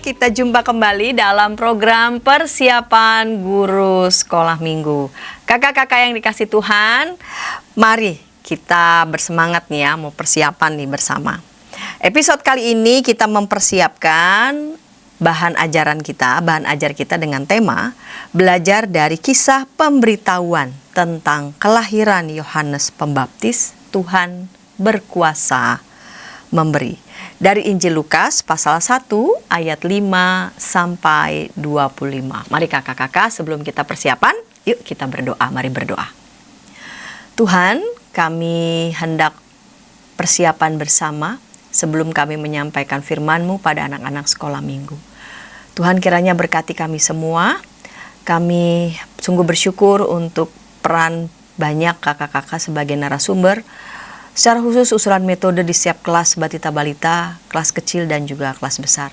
kita jumpa kembali dalam program persiapan guru sekolah minggu. Kakak-kakak yang dikasih Tuhan, mari kita bersemangat nih ya, mau persiapan nih bersama. Episode kali ini kita mempersiapkan bahan ajar kita dengan tema belajar dari kisah pemberitahuan tentang kelahiran Yohanes Pembaptis, Tuhan berkuasa memberi. Dari Injil Lukas pasal 1 ayat 5 sampai 25. Mari kakak-kakak sebelum kita persiapan, yuk kita berdoa, mari berdoa. Tuhan, kami hendak persiapan bersama sebelum kami menyampaikan firman-Mu pada anak-anak sekolah minggu. Tuhan kiranya berkati kami semua. Kami sungguh bersyukur untuk peran banyak kakak-kakak sebagai narasumber. Secara khusus usulan metode di setiap kelas batita balita, kelas kecil dan juga kelas besar.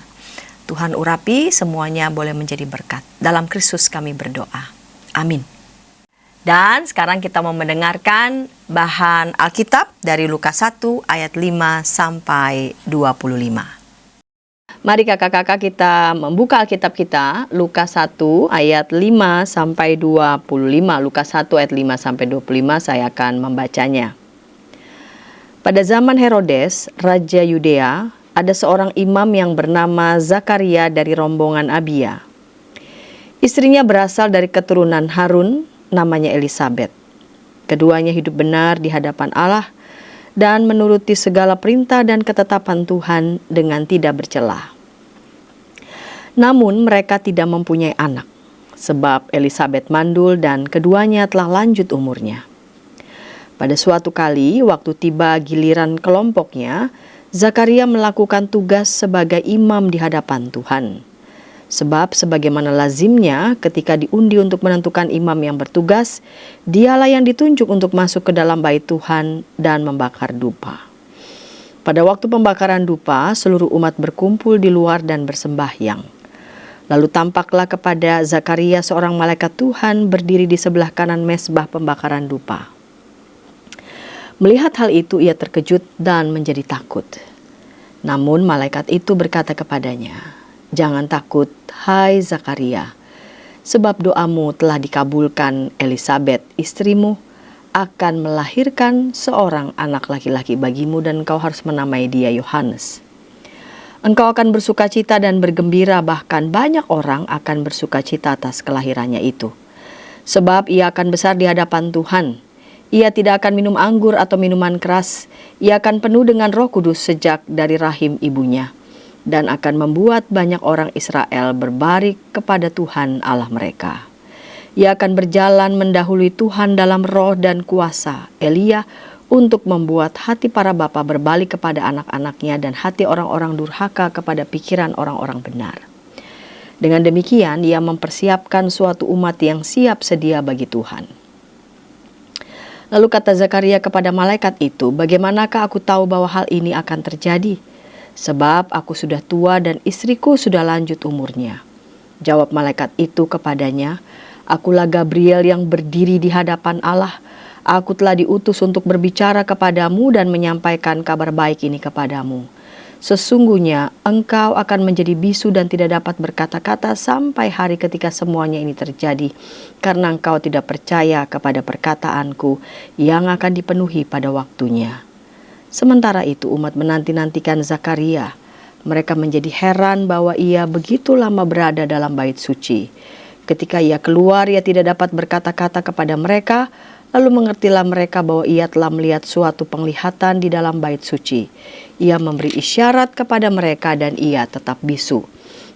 Tuhan urapi semuanya boleh menjadi berkat. Dalam Kristus kami berdoa. Amin. Dan sekarang kita mau mendengarkan bahan Alkitab dari Lukas 1 ayat 5 sampai 25. Mari kakak-kakak kita membuka Alkitab kita, Lukas 1 ayat 5 sampai 25. Lukas 1 ayat 5 sampai 25 saya akan membacanya. Pada zaman Herodes, Raja Yudea, ada seorang imam yang bernama Zakaria dari rombongan Abia. Istrinya berasal dari keturunan Harun, namanya Elisabet. Keduanya hidup benar di hadapan Allah dan menuruti segala perintah dan ketetapan Tuhan dengan tidak bercela. Namun mereka tidak mempunyai anak, sebab Elisabet mandul dan keduanya telah lanjut umurnya. Pada suatu kali, waktu tiba giliran kelompoknya, Zakaria melakukan tugas sebagai imam di hadapan Tuhan. Sebab sebagaimana lazimnya ketika diundi untuk menentukan imam yang bertugas, dialah yang ditunjuk untuk masuk ke dalam bait Tuhan dan membakar dupa. Pada waktu pembakaran dupa, seluruh umat berkumpul di luar dan bersembahyang. Lalu tampaklah kepada Zakaria seorang malaikat Tuhan berdiri di sebelah kanan mezbah pembakaran dupa. Melihat hal itu ia terkejut dan menjadi takut. Namun malaikat itu berkata kepadanya, "Jangan takut, hai Zakaria, sebab doamu telah dikabulkan. Elisabet, istrimu, akan melahirkan seorang anak laki-laki bagimu dan engkau harus menamai dia Yohanes. Engkau akan bersukacita dan bergembira, bahkan banyak orang akan bersukacita atas kelahirannya itu. Sebab ia akan besar di hadapan Tuhan. Ia tidak akan minum anggur atau minuman keras. Ia akan penuh dengan Roh Kudus sejak dari rahim ibunya, dan akan membuat banyak orang Israel berbalik kepada Tuhan Allah mereka. Ia akan berjalan mendahului Tuhan dalam roh dan kuasa Elia untuk membuat hati para bapa berbalik kepada anak-anaknya dan hati orang-orang durhaka kepada pikiran orang-orang benar. Dengan demikian ia mempersiapkan suatu umat yang siap sedia bagi Tuhan." Lalu kata Zakaria kepada malaikat itu, "Bagaimanakah aku tahu bahwa hal ini akan terjadi? Sebab aku sudah tua dan istriku sudah lanjut umurnya." Jawab malaikat itu kepadanya, "Akulah Gabriel yang berdiri di hadapan Allah. Aku telah diutus untuk berbicara kepadamu dan menyampaikan kabar baik ini kepadamu. Sesungguhnya engkau akan menjadi bisu dan tidak dapat berkata-kata sampai hari ketika semuanya ini terjadi, karena engkau tidak percaya kepada perkataanku yang akan dipenuhi pada waktunya." Sementara itu umat menanti-nantikan Zakaria. Mereka menjadi heran bahwa ia begitu lama berada dalam bait suci. Ketika ia keluar, ia tidak dapat berkata-kata kepada mereka. Lalu mengertilah mereka bahwa ia telah melihat suatu penglihatan di dalam bait suci. Ia memberi isyarat kepada mereka dan ia tetap bisu.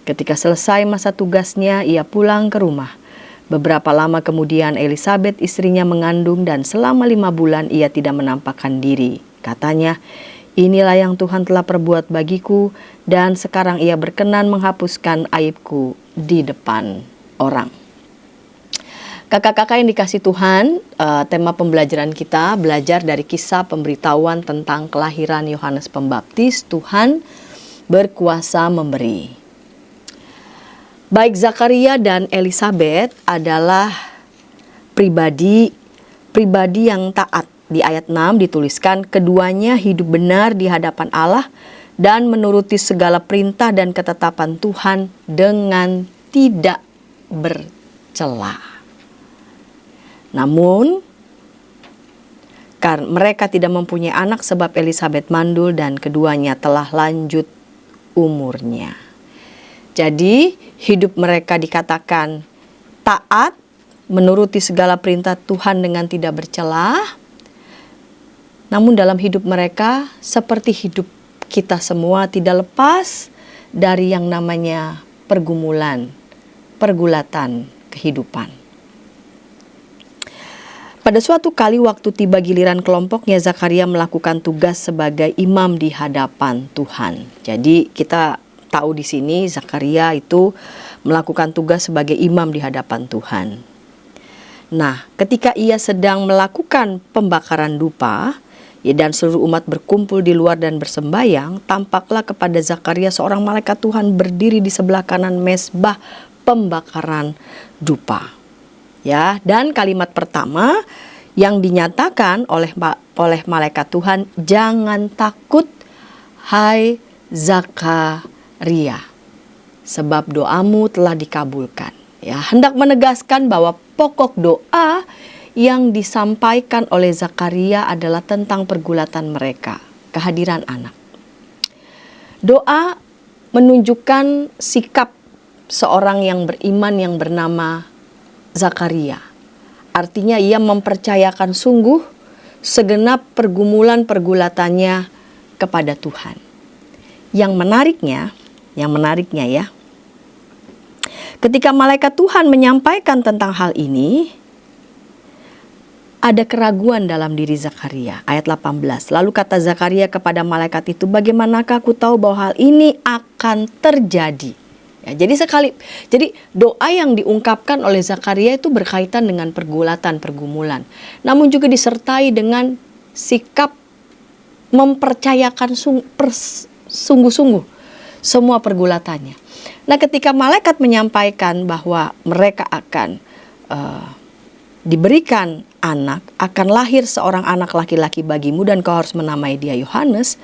Ketika selesai masa tugasnya, ia pulang ke rumah. Beberapa lama kemudian Elisabet istrinya mengandung dan selama 5 bulan ia tidak menampakkan diri. Katanya, "Inilah yang Tuhan telah perbuat bagiku dan sekarang ia berkenan menghapuskan aibku di depan orang." Kakak-kakak yang dikasih Tuhan, tema pembelajaran kita belajar dari kisah pemberitahuan tentang kelahiran Yohanes Pembaptis, Tuhan berkuasa memberi. Baik Zakaria dan Elisabet adalah pribadi yang taat. Di ayat 6 dituliskan, "Keduanya hidup benar di hadapan Allah dan menuruti segala perintah dan ketetapan Tuhan dengan tidak bercela. Namun, karena mereka tidak mempunyai anak sebab Elisabet mandul dan keduanya telah lanjut umurnya. Jadi, hidup mereka dikatakan taat, menuruti segala perintah Tuhan dengan tidak bercela. Namun dalam hidup mereka, seperti hidup kita semua, tidak lepas dari yang namanya pergulatan kehidupan. Pada suatu kali waktu tiba giliran kelompoknya, Zakaria melakukan tugas sebagai imam di hadapan Tuhan. Jadi kita tahu di sini Zakaria itu melakukan tugas sebagai imam di hadapan Tuhan. Nah, ketika ia sedang melakukan pembakaran dupa, dan seluruh umat berkumpul di luar dan bersembayang, tampaklah kepada Zakaria seorang malaikat Tuhan berdiri di sebelah kanan mezbah pembakaran dupa. Ya, dan kalimat pertama yang dinyatakan oleh malaikat Tuhan, jangan takut hai Zakaria, sebab doamu telah dikabulkan. Ya, hendak menegaskan bahwa pokok doa yang disampaikan oleh Zakaria adalah tentang pergulatan mereka, kehadiran anak. Doa menunjukkan sikap seorang yang beriman yang bernama Zakaria. Artinya ia mempercayakan sungguh segenap pergulatannya kepada Tuhan. Yang menariknya ya, ketika malaikat Tuhan menyampaikan tentang hal ini, ada keraguan dalam diri Zakaria. Ayat 18. Lalu kata Zakaria kepada malaikat itu, bagaimanakah aku tahu bahwa hal ini akan terjadi? Ya, jadi doa yang diungkapkan oleh Zakaria itu berkaitan dengan pergumulan. Namun juga disertai dengan sikap mempercayakan sungguh-sungguh semua pergulatannya. Nah, ketika malaikat menyampaikan bahwa mereka akan diberikan anak, akan lahir seorang anak laki-laki bagimu dan kau harus menamai dia Yohanes,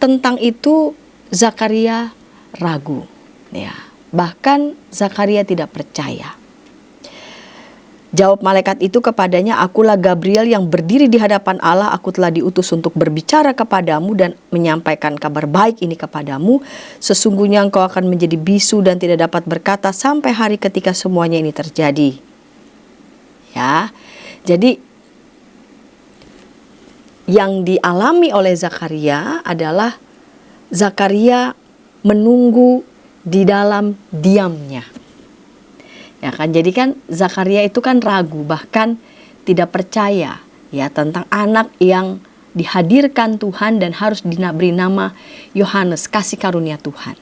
tentang itu Zakaria ragu. Ya, bahkan Zakaria tidak percaya. Jawab malaikat itu kepadanya, akulah Gabriel yang berdiri di hadapan Allah. Aku telah diutus untuk berbicara kepadamu dan menyampaikan kabar baik ini kepadamu. Sesungguhnya engkau akan menjadi bisu dan tidak dapat berkata sampai hari ketika semuanya ini terjadi. Ya, jadi yang dialami oleh Zakaria adalah Zakaria menunggu di dalam diamnya. Ya kan, jadi kan Zakaria itu kan ragu, bahkan tidak percaya ya tentang anak yang dihadirkan Tuhan dan harus diberi nama Yohanes, kasih karunia Tuhan.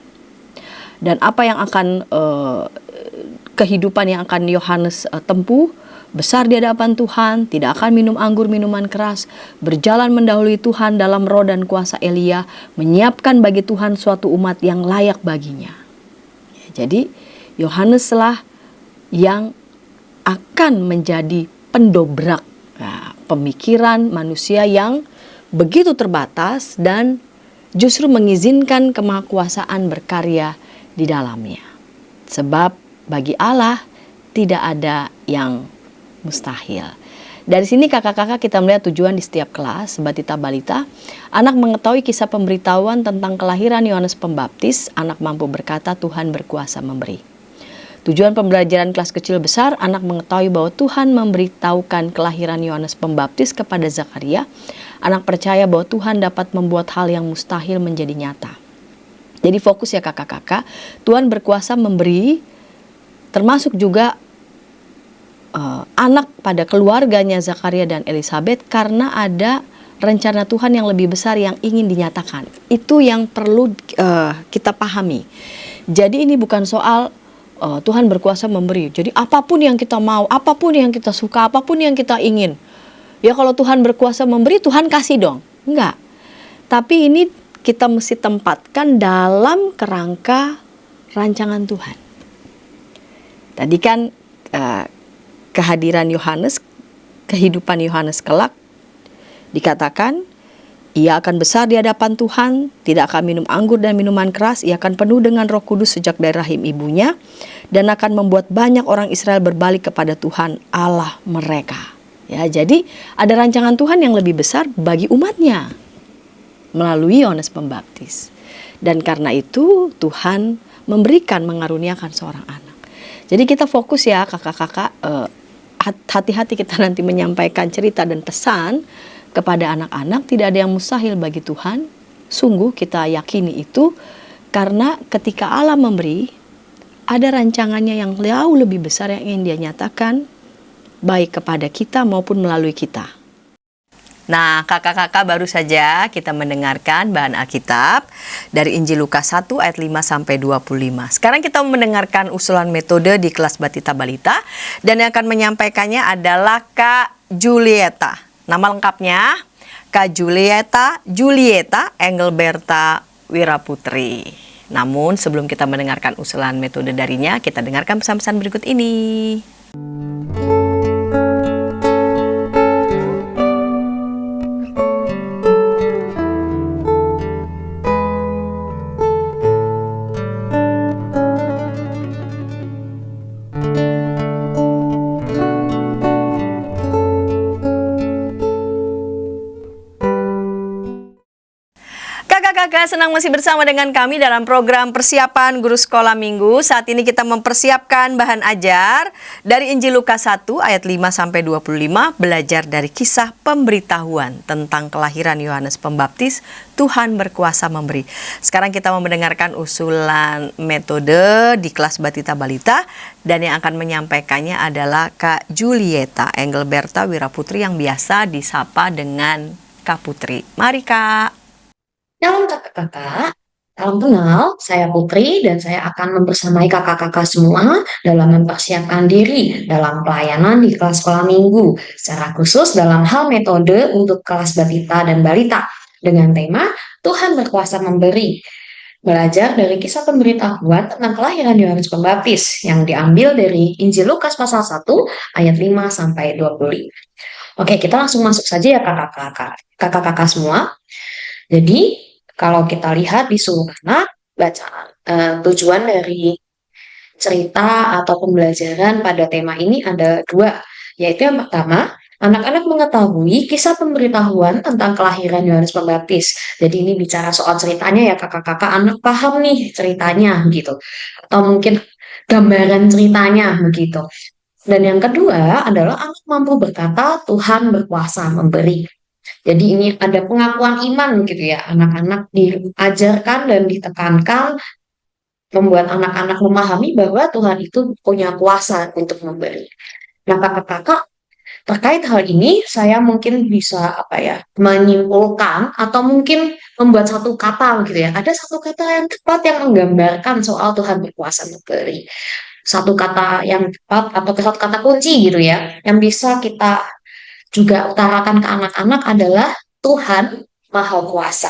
Dan apa yang akan kehidupan yang akan Yohanes tempuh, besar di hadapan Tuhan, tidak akan minum anggur minuman keras, berjalan mendahului Tuhan dalam roh dan kuasa Elia, menyiapkan bagi Tuhan suatu umat yang layak baginya. Ya, jadi Yohaneslah yang akan menjadi pendobrak pemikiran manusia yang begitu terbatas dan justru mengizinkan kemahakuasaan berkarya di dalamnya. Sebab bagi Allah tidak ada yang mustahil. Dari sini kakak-kakak kita melihat tujuan di setiap kelas Batita Balita. Anak mengetahui kisah pemberitahuan tentang kelahiran Yohanes Pembaptis. Anak mampu berkata Tuhan berkuasa memberi. Tujuan pembelajaran kelas kecil besar, anak mengetahui bahwa Tuhan memberitahukan kelahiran Yohanes Pembaptis kepada Zakaria. Anak percaya bahwa Tuhan dapat membuat hal yang mustahil menjadi nyata. Jadi fokus ya kakak-kakak, Tuhan berkuasa memberi, termasuk juga anak pada keluarganya Zakaria dan Elisabet, karena ada rencana Tuhan yang lebih besar yang ingin dinyatakan. Itu yang perlu kita pahami. Jadi ini bukan soal Tuhan berkuasa memberi. Jadi apapun yang kita mau, apapun yang kita suka, apapun yang kita ingin. Ya kalau Tuhan berkuasa memberi, Tuhan kasih dong. Enggak. Tapi ini kita mesti tempatkan dalam kerangka rancangan Tuhan. Tadi kan kehadiran Yohanes, kehidupan Yohanes kelak dikatakan Ia akan besar di hadapan Tuhan, tidak akan minum anggur dan minuman keras, ia akan penuh dengan Roh Kudus sejak dari rahim ibunya, dan akan membuat banyak orang Israel berbalik kepada Tuhan Allah mereka. Ya, jadi ada rancangan Tuhan yang lebih besar bagi umatnya melalui Yohanes Pembaptis. Dan karena itu Tuhan memberikan, mengaruniakan seorang anak. Jadi kita fokus ya kakak-kakak, hati-hati kita nanti menyampaikan cerita dan pesan kepada anak-anak. Tidak ada yang mustahil bagi Tuhan. Sungguh kita yakini itu, karena ketika Allah memberi, ada rancangannya yang jauh lebih besar yang ingin Dia nyatakan, baik kepada kita maupun melalui kita. Nah, kakak-kakak, baru saja kita mendengarkan bahan Alkitab dari Injil Lukas 1 ayat 5 sampai 25. Sekarang kita mendengarkan usulan metode di kelas Batita Balita, dan yang akan menyampaikannya adalah Kak Julieta. Nama lengkapnya Kak Julieta Engelberta Wiraputri. Namun sebelum kita mendengarkan usulan metode darinya, kita dengarkan pesan-pesan berikut ini. Kakak-kakak, senang masih bersama dengan kami dalam program persiapan guru sekolah minggu. Saat ini kita mempersiapkan bahan ajar dari Injil Lukas 1 ayat 5 sampai 25, belajar dari kisah pemberitahuan tentang kelahiran Yohanes Pembaptis, Tuhan berkuasa memberi. Sekarang kita mau mendengarkan usulan metode di kelas Batita Balita, dan yang akan menyampaikannya adalah Kak Julieta Engelberta Wiraputri yang biasa disapa dengan Kak Putri. Mari Kak. Shalom kakak-kakak, salam kenal, saya Putri dan saya akan membersamai kakak-kakak semua dalam mempersiapkan diri dalam pelayanan di kelas sekolah minggu, secara khusus dalam hal metode untuk kelas Batita dan Balita dengan tema Tuhan berkuasa memberi. Belajar dari kisah pemberitahuan tentang kelahiran Yohanes Pembaptis yang diambil dari Injil Lukas pasal 1 ayat 5 sampai 25. Oke, kita langsung masuk saja ya kakak-kakak semua. Jadi kalau kita lihat di surah bacaan, tujuan dari cerita atau pembelajaran pada tema ini ada dua, yaitu yang pertama, anak-anak mengetahui kisah pemberitahuan tentang kelahiran Yohanes Pembaptis. Jadi ini bicara soal ceritanya ya kakak-kakak, anak paham nih ceritanya gitu, atau mungkin gambaran ceritanya begitu. Dan yang kedua adalah anak mampu berkata Tuhan berkuasa memberi. Jadi ini ada pengakuan iman gitu ya, anak-anak diajarkan dan ditekankan, membuat anak-anak memahami bahwa Tuhan itu punya kuasa untuk memberi. Nah kakak-kakak, terkait hal ini saya mungkin bisa menyimpulkan atau mungkin membuat satu kata gitu ya. Ada satu kata yang tepat yang menggambarkan soal Tuhan berkuasa memberi. Satu kata yang tepat atau satu kata kunci gitu ya, yang bisa kita juga utarakan ke anak-anak adalah Tuhan Maha Kuasa.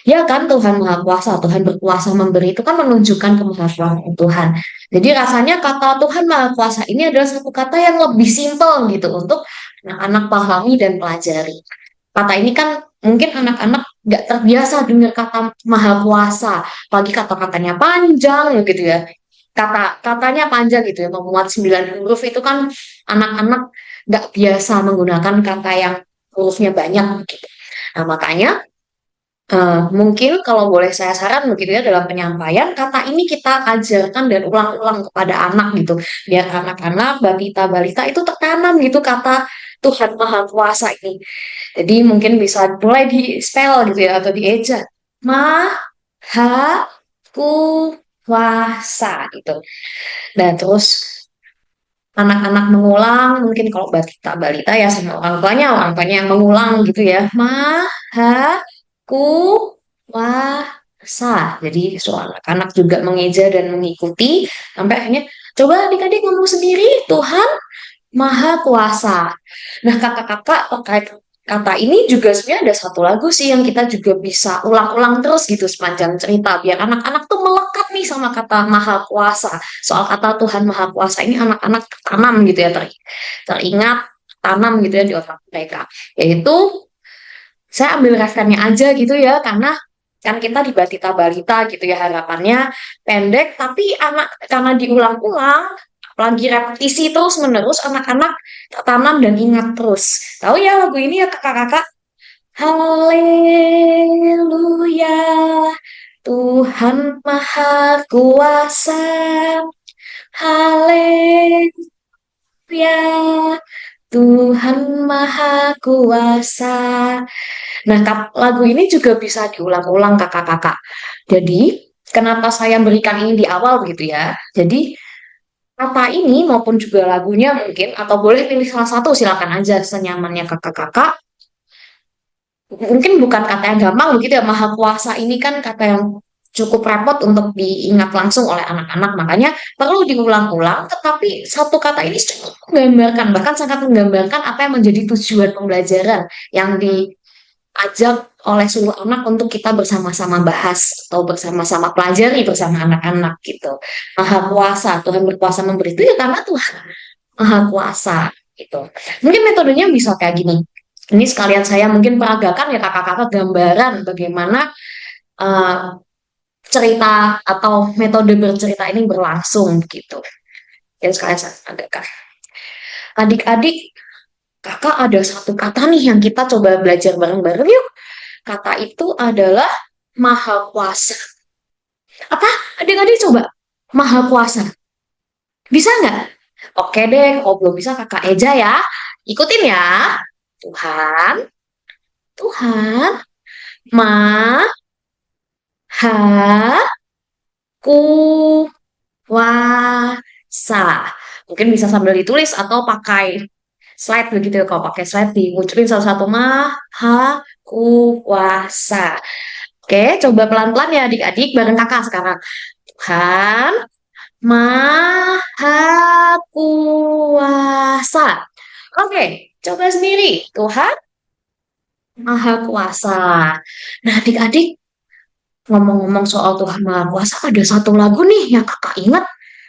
Ya kan, Tuhan Maha Kuasa, Tuhan berkuasa memberi itu kan menunjukkan kemahakuasaan Tuhan. Jadi rasanya kata Tuhan Maha Kuasa ini adalah satu kata yang lebih simpel gitu untuk anak-anak pahami dan pelajari. Kata ini kan mungkin anak-anak nggak terbiasa dengar kata Maha Kuasa, apalagi kata-katanya panjang gitu ya. Katanya panjang gitu ya, memuat 9 huruf itu kan anak-anak nggak biasa menggunakan kata yang hurufnya banyak gitu. Nah makanya mungkin kalau boleh saya saran begitu ya, dalam penyampaian kata ini kita ajarkan dan ulang-ulang kepada anak gitu, biar anak-anak Batita Balita itu tertanam gitu kata Tuhan Maha Kuasa ini. Jadi mungkin bisa mulai di spell gitu ya, atau dieja Maha Kuasa gitu. Dan terus anak-anak mengulang, mungkin kalau Batita Balita ya sama orang tuanya yang mengulang gitu ya, Maha Kuasa. Jadi soal anak-anak juga mengeja dan mengikuti sampai akhirnya coba adik-adik ngomong sendiri, Tuhan Maha Kuasa. Nah kakak-kakak terkait kata ini juga sebenarnya ada satu lagu sih yang kita juga bisa ulang-ulang terus gitu sepanjang cerita, biar anak-anak tuh melekat nih sama kata Maha Kuasa. Soal kata Tuhan Maha Kuasa ini anak-anak tanam gitu ya, teringat, tanam gitu ya di otak mereka, yaitu Saya ambil referennya aja gitu ya, karena kan kita di Batita Balita gitu ya, harapannya pendek, tapi anak karena diulang-ulang, lagi repetisi terus menerus, anak-anak tertanam dan ingat terus. Tahu ya lagu ini ya kakak-kakak? Haleluya, Tuhan Maha Kuasa. Haleluya, Tuhan Maha Kuasa. Nah, lagu ini juga bisa diulang-ulang kakak-kakak. Jadi, kenapa saya berikan ini di awal begitu ya? Jadi, kata ini maupun juga lagunya mungkin, atau boleh pilih salah satu, silakan aja senyamannya kakak-kakak. Mungkin bukan kata yang gampang begitu ya, Maha Kuasa ini kan kata yang cukup repot untuk diingat langsung oleh anak-anak. Makanya perlu diulang-ulang, tetapi satu kata ini cukup menggambarkan, bahkan sangat menggambarkan apa yang menjadi tujuan pembelajaran yang diajak oleh seluruh anak untuk kita bersama-sama bahas atau bersama-sama pelajari bersama anak-anak gitu. Maha Kuasa, Tuhan berkuasa memberi itu ya karena Tuhan Maha Kuasa gitu. Mungkin metodenya bisa kayak gini. Ini sekalian saya mungkin peragakan ya kakak-kakak gambaran bagaimana uh, cerita atau metode bercerita ini berlangsung gitu. Dan sekalian saya peragakan. Adik-adik, kakak ada satu kata nih yang kita coba belajar bareng-bareng yuk. Kata itu adalah maha kuasa. Apa? Adik-adik coba. Maha kuasa. Bisa nggak? Oke deh, kalau belum bisa kakak Eja ya. Ikutin ya. Tuhan, Tuhan, maha kuasa. Mungkin bisa sambil ditulis atau pakai slide begitu ya. Kalau pakai slide dimunculin satu-satu maha kuasa. Oke, coba pelan-pelan ya adik-adik bareng kakak sekarang. Tuhan Maha Kuasa. Oke, coba sendiri. Tuhan Maha Kuasa. Nah, adik-adik, ngomong-ngomong soal Tuhan Maha Kuasa, ada satu lagu nih yang kakak ingat.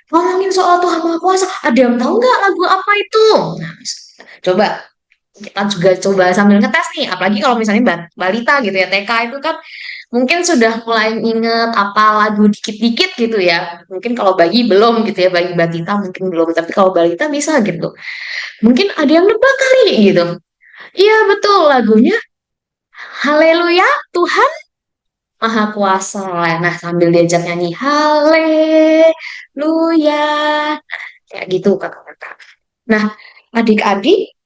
Ngomongin soal Tuhan Maha Kuasa, ada yang tahu nggak lagu apa itu? Nah, coba kita juga coba sambil ngetes nih, apalagi kalau misalnya balita gitu ya, TK itu kan mungkin sudah mulai inget apa lagu dikit-dikit gitu ya. Mungkin kalau bayi belum gitu ya, bayi balita mungkin belum, tapi kalau balita bisa gitu. Mungkin ada yang nebak kali gitu. Iya betul, lagunya Haleluya, Tuhan Maha Kuasa. Nah, sambil diajak nyanyi Haleluya. Kayak gitu kakak-kakak. Nah, adik-adik,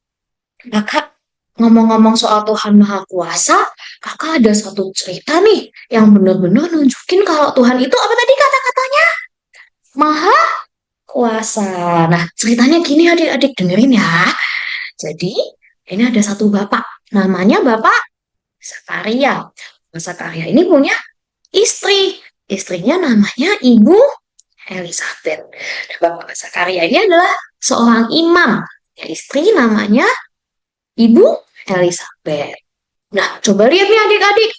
kakak ngomong-ngomong soal Tuhan Maha Kuasa, kakak ada satu cerita nih yang benar-benar nunjukin kalau Tuhan itu apa tadi kata-katanya? Maha Kuasa. Nah, ceritanya gini adik-adik dengerin ya. Jadi, ini ada satu bapak, namanya Bapak Zakaria. Bapak Zakaria ini punya istri. Istrinya namanya Ibu Elizabeth. Dan Bapak Zakaria ini adalah seorang imam. Ya, istri namanya Ibu Elizabeth. Nah, coba lihat nih adik-adik.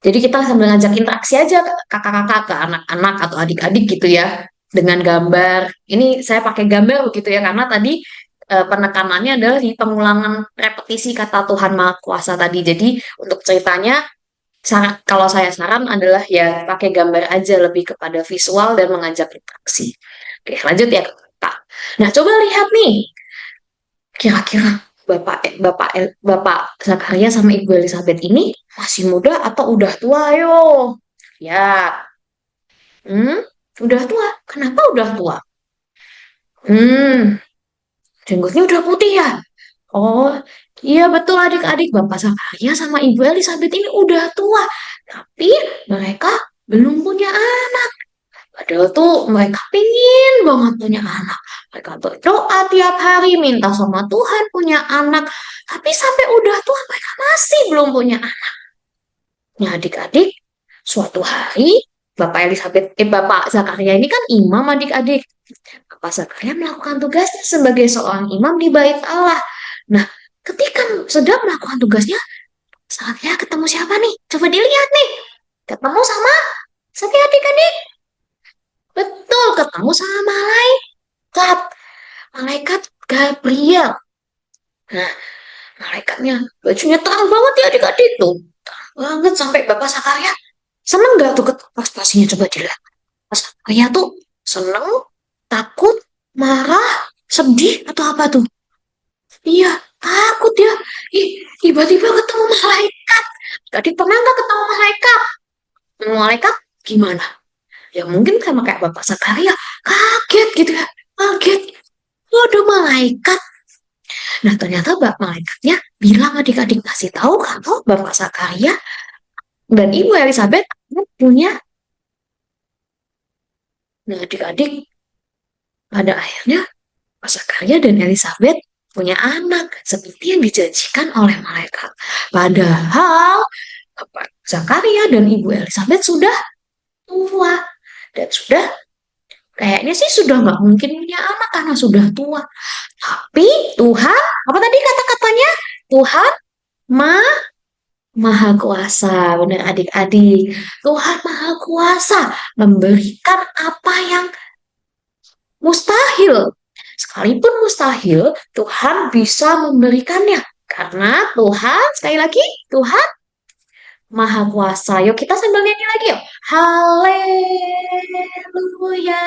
Jadi kita sambil ngajak interaksi aja kakak-kakak ke anak-anak atau adik-adik gitu ya. Dengan gambar. Ini saya pakai gambar begitu ya, karena tadi penekanannya adalah di pengulangan repetisi kata Tuhan Maha Kuasa tadi. Jadi untuk ceritanya, kalau saya saran adalah ya pakai gambar aja lebih kepada visual dan mengajak interaksi. Oke, lanjut ya Kak. Nah, coba lihat nih. Kira-kira Bapak Zakaria sama Ibu Elizabeth ini masih muda atau udah tua yo? Ya, hmm, udah tua. Kenapa udah tua? Hmm, jenggotnya udah putih ya? Oh, iya betul adik-adik. Bapak Zakaria sama Ibu Elizabeth ini udah tua. Tapi mereka belum punya anak. Padahal tuh mereka pingin banget punya anak. Mereka berdoa tiap hari minta sama Tuhan punya anak. Tapi sampai udah tua mereka masih belum punya anak. Nah adik-adik, suatu hari Bapak Zakaria ini kan imam adik-adik. Bapak Zakaria melakukan tugasnya sebagai seorang imam di bait Allah. Nah, ketika sedang melakukan tugasnya, Zakaria ketemu siapa nih? Coba dilihat nih. Ketemu sama siapa adik-adik? Betul, ketemu sama malaikat. Malaikat Gabriel. Nah, malaikatnya. Bajunya terang banget ya adik-adik tuh. Terang banget sampai Bapak Zakaria seneng nggak tuh pas pastinya coba dilihat. Pas Zakaria tuh seneng, takut, marah, sedih atau apa tuh? Iya, takut ya. Ih, tiba-tiba ketemu malaikat. Tadi pernah nggak ketemu malaikat? Malaikat gimana? Ya mungkin sama kayak Bapak Zakaria, kaget gitu ya. Kaget. Oh, ada malaikat. Nah, ternyata Bapak malaikatnya bilang adik-adik kasih tahu kalau Bapak Zakaria dan Ibu Elizabeth punya. Nah, adik-adik pada akhirnya Bapak Zakaria dan Elizabeth punya anak seperti yang dijanjikan oleh malaikat. Padahal Bapak Zakaria dan Ibu Elizabeth sudah tua dan sudah kayaknya sih sudah nggak mungkin punya anak karena sudah tua. Tapi Tuhan, apa tadi kata-katanya? Tuhan Maha Kuasa, benar adik-adik. Tuhan Maha Kuasa memberikan apa yang mustahil. Sekalipun mustahil, Tuhan bisa memberikannya. Karena Tuhan, sekali lagi, Tuhan Maha Kuasa. Yuk kita sambil nyanyi lagi yuk. Haleluya.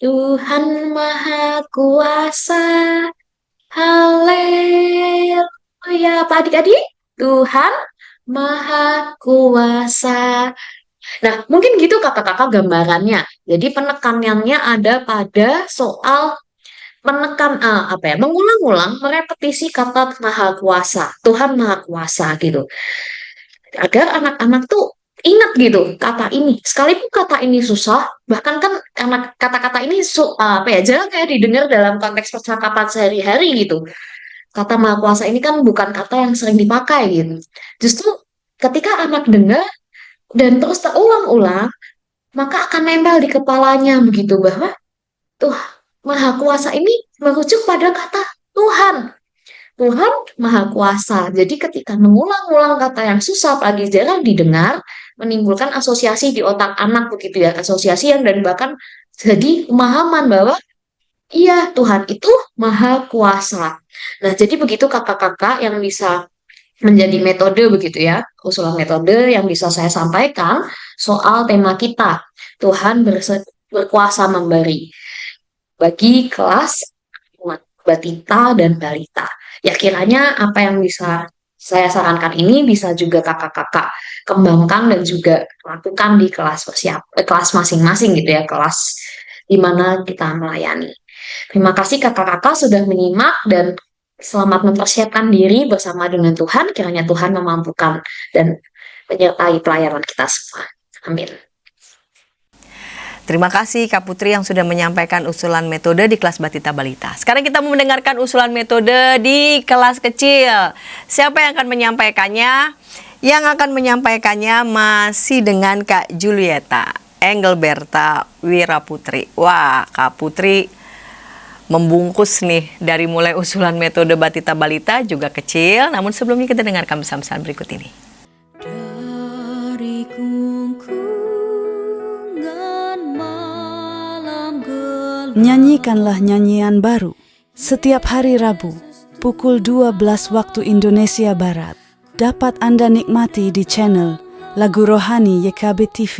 Tuhan Maha Kuasa. Haleluya. Pak adik-adik, Tuhan Maha Kuasa. Nah, mungkin gitu kakak-kakak gambarannya. Jadi penekanannya ada pada soal menekan apa ya, mengulang-ulang, merepetisi kata Maha Kuasa, Tuhan Maha Kuasa gitu. Agar anak-anak tuh ingat gitu kata ini. Sekalipun kata ini susah, bahkan kan karena kata-kata ini apa ya, jarang kayak didengar dalam konteks percakapan sehari-hari gitu. Kata Maha Kuasa ini kan bukan kata yang sering dipakai gitu. Justru ketika anak dengar dan terus terulang-ulang, maka akan nempel di kepalanya begitu bahwa tuh Maha Kuasa ini merujuk pada kata Tuhan. Tuhan Maha Kuasa. Jadi ketika mengulang-ulang kata yang susah apalagi jarang didengar, menimbulkan asosiasi di otak anak begitu ya, asosiasi yang dan bahkan jadi pemahaman bahwa iya Tuhan itu Maha Kuasa. Nah, jadi begitu kakak-kakak yang bisa menjadi metode begitu ya, usulan metode yang bisa saya sampaikan soal tema kita. Tuhan berkuasa memberi bagi kelas batita dan balita. Ya kiranya apa yang bisa saya sarankan ini bisa juga kakak-kakak kembangkan dan juga lakukan di kelas kelas masing-masing gitu ya, kelas di mana kita melayani. Terima kasih kakak-kakak sudah menyimak dan selamat mempersiapkan diri bersama dengan Tuhan. Kiranya Tuhan memampukan dan menyertai pelayanan kita semua. Amin. Terima kasih Kak Putri yang sudah menyampaikan usulan metode di kelas Batita Balita. Sekarang kita mau mendengarkan usulan metode di kelas kecil. Siapa yang akan menyampaikannya? Yang akan menyampaikannya masih dengan Kak Julieta Engelberta Wiraputri. Wah, Kak Putri membungkus nih dari mulai usulan metode Batita Balita juga kecil. Namun sebelumnya kita dengarkan bersama-sama berikut ini. Nyanyikanlah nyanyian baru setiap hari Rabu pukul 12 waktu Indonesia Barat. Dapat Anda nikmati di channel Lagu Rohani YKB TV.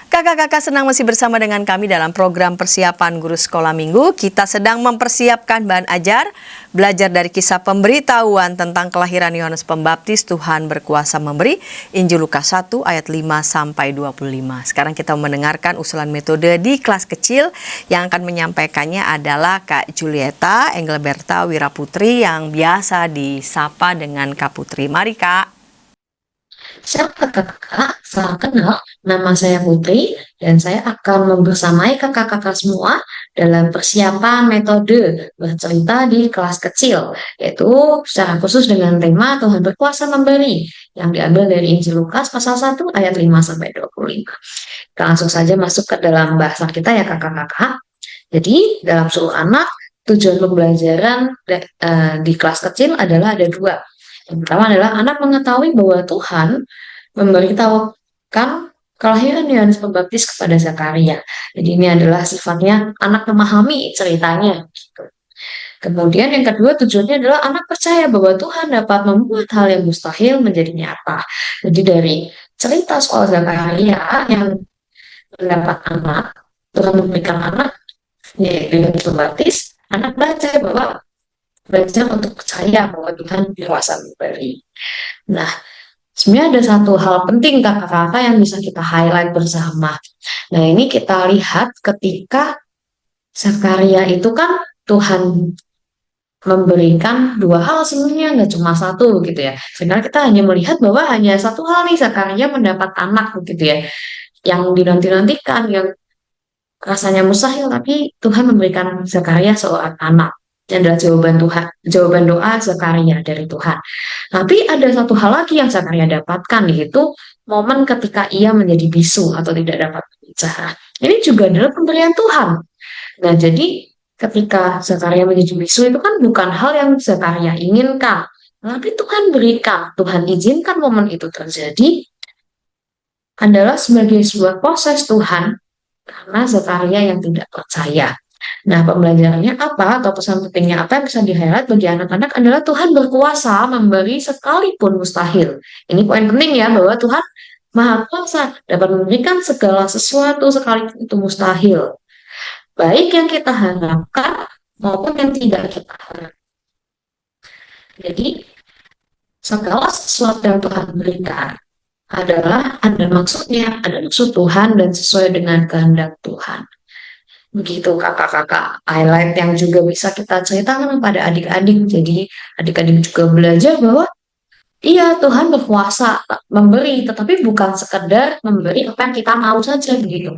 Kakak-kakak senang masih bersama dengan kami dalam program persiapan guru sekolah minggu. Kita sedang mempersiapkan bahan ajar, belajar dari kisah pemberitahuan tentang kelahiran Yohanes Pembaptis, Tuhan berkuasa memberi, Injil Lukas 1 ayat 5-25. Sekarang kita mendengarkan usulan metode di kelas kecil. Yang akan menyampaikannya adalah Kak Julieta Engelberta Wiraputri yang biasa disapa dengan Kak Putri. Mari Kak. Siapa kakak-kakak, salam kenal, nama saya Putri dan saya akan membersamai kakak-kakak semua dalam persiapan metode bercerita di kelas kecil, yaitu secara khusus dengan tema Tuhan berkuasa memberi yang diambil dari Injil Lukas pasal 1 ayat 5-25. Kita langsung saja masuk ke dalam bahasan kita ya kakak-kakak. Jadi dalam suruh anak, tujuan pembelajaran di kelas kecil adalah ada dua. Yang pertama adalah anak mengetahui bahwa Tuhan memberitahukan kelahiran Yohanes Pembaptis kepada Zakaria. Jadi ini adalah sifatnya anak memahami ceritanya. Gitu. Kemudian yang kedua tujuannya adalah anak percaya bahwa Tuhan dapat membuat hal yang mustahil menjadi nyata. Jadi dari cerita soal Zakaria yang mendapat anak, Tuhan memberikan anak, yaitu Yohanes Pembaptis, anak belajar untuk percaya bahwa Tuhan berkuasa memberi. Nah, sebenarnya ada satu hal penting kakak-kakak yang bisa kita highlight bersama. Nah, ini kita lihat ketika Zakaria itu kan Tuhan memberikan dua hal sebenarnya, nggak cuma satu gitu ya. Sebenarnya kita hanya melihat bahwa hanya satu hal nih, Zakaria mendapat anak gitu ya, yang dinanti-nantikan, yang rasanya mustahil, tapi Tuhan memberikan Zakaria seorang anak. Yang adalah jawaban doa Zakaria dari Tuhan. Tapi ada satu hal lagi yang Zakaria dapatkan, yaitu momen ketika ia menjadi bisu atau tidak dapat berbicara. Ini juga adalah pemberian Tuhan. Nah, jadi ketika Zakaria menjadi bisu itu kan bukan hal yang Zakaria inginkan, tapi Tuhan berikan, Tuhan izinkan momen itu terjadi adalah sebagai sebuah proses Tuhan karena Zakaria yang tidak percaya. Nah, pembelajarannya apa atau pesan pentingnya apa yang bisa di-highlight bagi anak-anak adalah Tuhan berkuasa memberi sekalipun mustahil. Ini poin penting ya, bahwa Tuhan Maha Kuasa dapat memberikan segala sesuatu sekalipun itu mustahil. Baik yang kita harapkan maupun yang tidak kita harapkan. Jadi, segala sesuatu yang Tuhan berikan adalah ada maksudnya, ada maksud Tuhan dan sesuai dengan kehendak Tuhan. Begitu kakak-kakak highlight yang juga bisa kita ceritakan pada adik-adik. Jadi adik-adik juga belajar bahwa iya, Tuhan berkuasa memberi, tetapi bukan sekedar memberi apa yang kita mau saja begitu.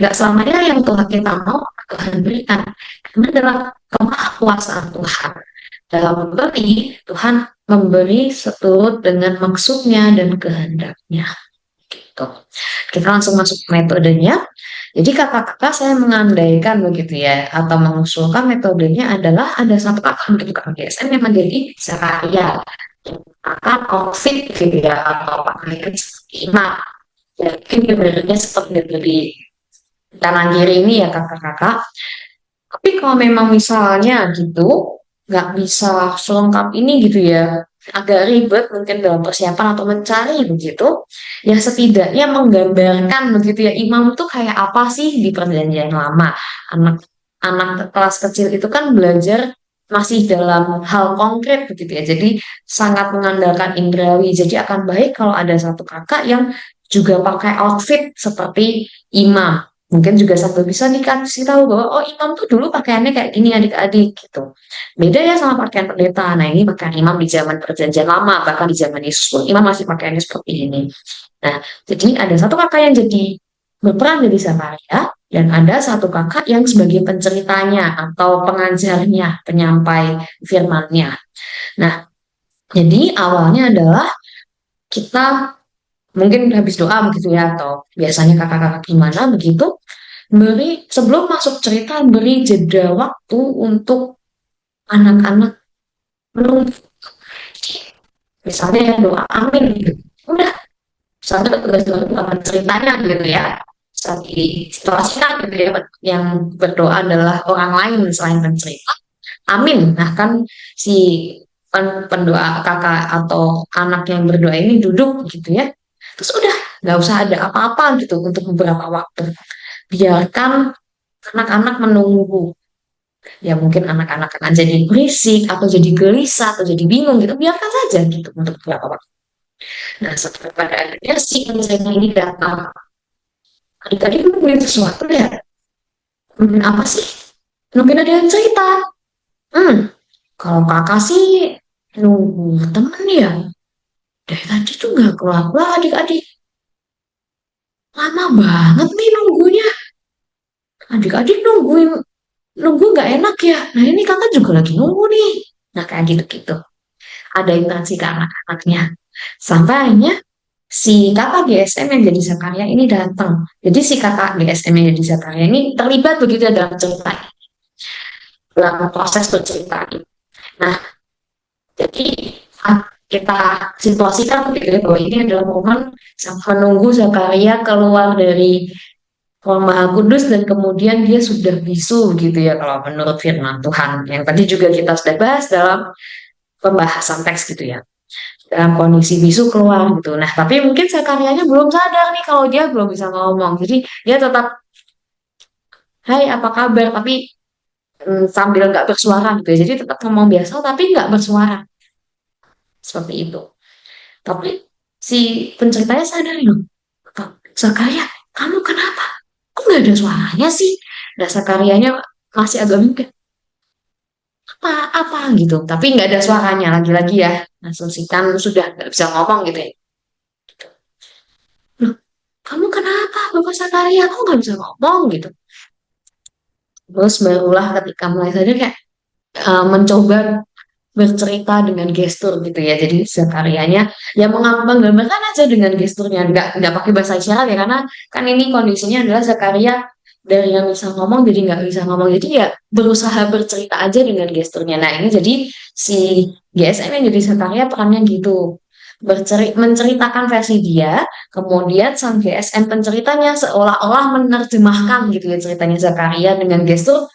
Nggak selamanya yang Tuhan kita mau Tuhan berikan. Karena dalam kemahakuasaan Tuhan dalam memberi, Tuhan memberi seturut dengan maksudnya dan kehendaknya. Gitu. Kita langsung masuk ke metodenya. Jadi kakak-kakak saya mengandaikan begitu ya, atau mengusulkan metodenya adalah ada satu kakak begitu kakak GSM yang menjadi Zakaria, akan konflik gitu ya, atau pakai imam. Mungkin sebenarnya seperti dari kanan kiri ini ya kakak-kakak. Tapi kalau memang misalnya gitu, nggak bisa selengkap ini gitu ya, agak ribet mungkin dalam persiapan atau mencari begitu, ya setidaknya menggambarkan begitu ya, imam itu kayak apa sih di perjanjian lama. Anak kelas kecil itu kan belajar masih dalam hal konkret begitu ya, jadi sangat mengandalkan indrawi. Jadi akan baik kalau ada satu kakak yang juga pakai outfit seperti imam. Mungkin juga sambil bisa dikasih tahu bahwa oh, imam tuh dulu pakaiannya kayak gini adik-adik gitu. Beda ya sama pakaian pendeta. Nah, ini pakaian imam di zaman perjanjian lama, bahkan di zaman Yesus pun imam masih pakaiannya seperti ini. Nah, jadi ada satu kakak yang jadi berperan jadi Zakaria, dan ada satu kakak yang sebagai penceritanya atau pengajarnya, penyampai firman-Nya. Nah, jadi awalnya adalah kita mungkin habis doa begitu ya, atau biasanya kakak-kakak gimana begitu, sebelum masuk cerita beri jeda waktu untuk anak-anak menunggu. Misalnya doa amin gitu. Udah, misalnya tugas doa akan ceritanya gitu ya. Saat di situasikan gitu ya, yang berdoa adalah orang lain selain pencerita. Amin. Nah kan si pendoa kakak atau anak yang berdoa ini duduk gitu ya. Terus udah, nggak usah ada apa-apa gitu untuk beberapa waktu. Biarkan anak-anak menunggu. Ya mungkin anak-anak akan jadi berisik, atau jadi gelisah, atau jadi bingung gitu. Biarkan saja gitu untuk beberapa waktu. Nah setelah pada akhirnya si misalnya ini datang. Tadi nungguin sesuatu ya. Apa sih? Mungkin ada yang cerita. Kalau kakak sih nunggu temen ya. Dari tadi tuh nggak keluar adik-adik. Lama banget nih nunggunya. Adik-adik nunggu nggak enak ya. Nah ini kakak juga lagi nunggu nih. Nah kayak gitu-gitu. Ada interaksi ke anak-anaknya. Sampai akhirnya si kakak GSM yang jadi Zakaria ini datang. Jadi si kakak GSM yang jadi Zakaria ini terlibat begitu dalam cerita, dalam proses bercerita. Nah, jadi kita situasikan begitu bahwa ini adalah momen menunggu Zakaria keluar dari Roh Maha Kudus dan kemudian dia sudah bisu gitu ya kalau menurut firman Tuhan. Yang tadi juga kita sudah bahas dalam pembahasan teks gitu ya. Dalam kondisi bisu keluar gitu. Nah, tapi mungkin Zakarianya belum sadar nih kalau dia belum bisa ngomong. Jadi dia tetap, hai apa kabar? Tapi sambil nggak bersuara gitu ya. Jadi tetap ngomong biasa tapi nggak bersuara. Seperti itu. Tapi si penceritanya sadar loh. Zakaria, kamu kenapa? Kok nggak ada suaranya sih? Nah, Zakarianya masih agak bingung. Apa gitu. Tapi nggak ada suaranya lagi-lagi ya. Asumsikan sudah nggak bisa ngomong gitu ya. Loh, kamu kenapa Bapak Zakaria? Kok nggak bisa ngomong gitu. Terus barulah ketika mulai sadar kayak mencoba bercerita dengan gestur gitu ya. Jadi Zakarianya ya menggambarkan aja dengan gesturnya, nggak pakai bahasa isyarat ya karena kan ini kondisinya adalah Zakaria dari yang bisa ngomong jadi nggak bisa ngomong. Jadi ya berusaha bercerita aja dengan gesturnya. Nah ini jadi si GSM yang jadi Zakaria perannya gitu. Menceritakan versi dia, kemudian sang GSM penceritanya seolah-olah menerjemahkan gitu ya ceritanya Zakaria dengan gestur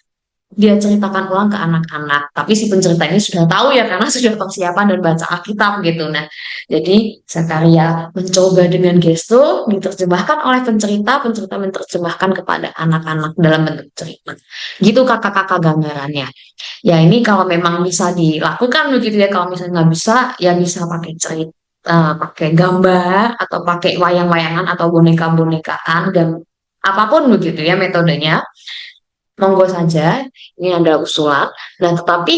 dia ceritakan ulang ke anak-anak. Tapi si pencerita ini sudah tahu ya karena sudah persiapan dan baca Alkitab gitu. Nah, jadi Zakaria mencoba dengan gestur diterjemahkan oleh pencerita, pencerita menerjemahkan kepada anak-anak dalam bentuk cerita. Gitu kakak-kakak gambarannya. Ya ini kalau memang bisa dilakukan begitu ya. Kalau misalnya nggak bisa, ya bisa pakai cerita, pakai gambar atau pakai wayang-wayangan atau boneka-bonekaan dan apapun begitu ya metodenya monggo saja, ini ada usulan. Nah, tetapi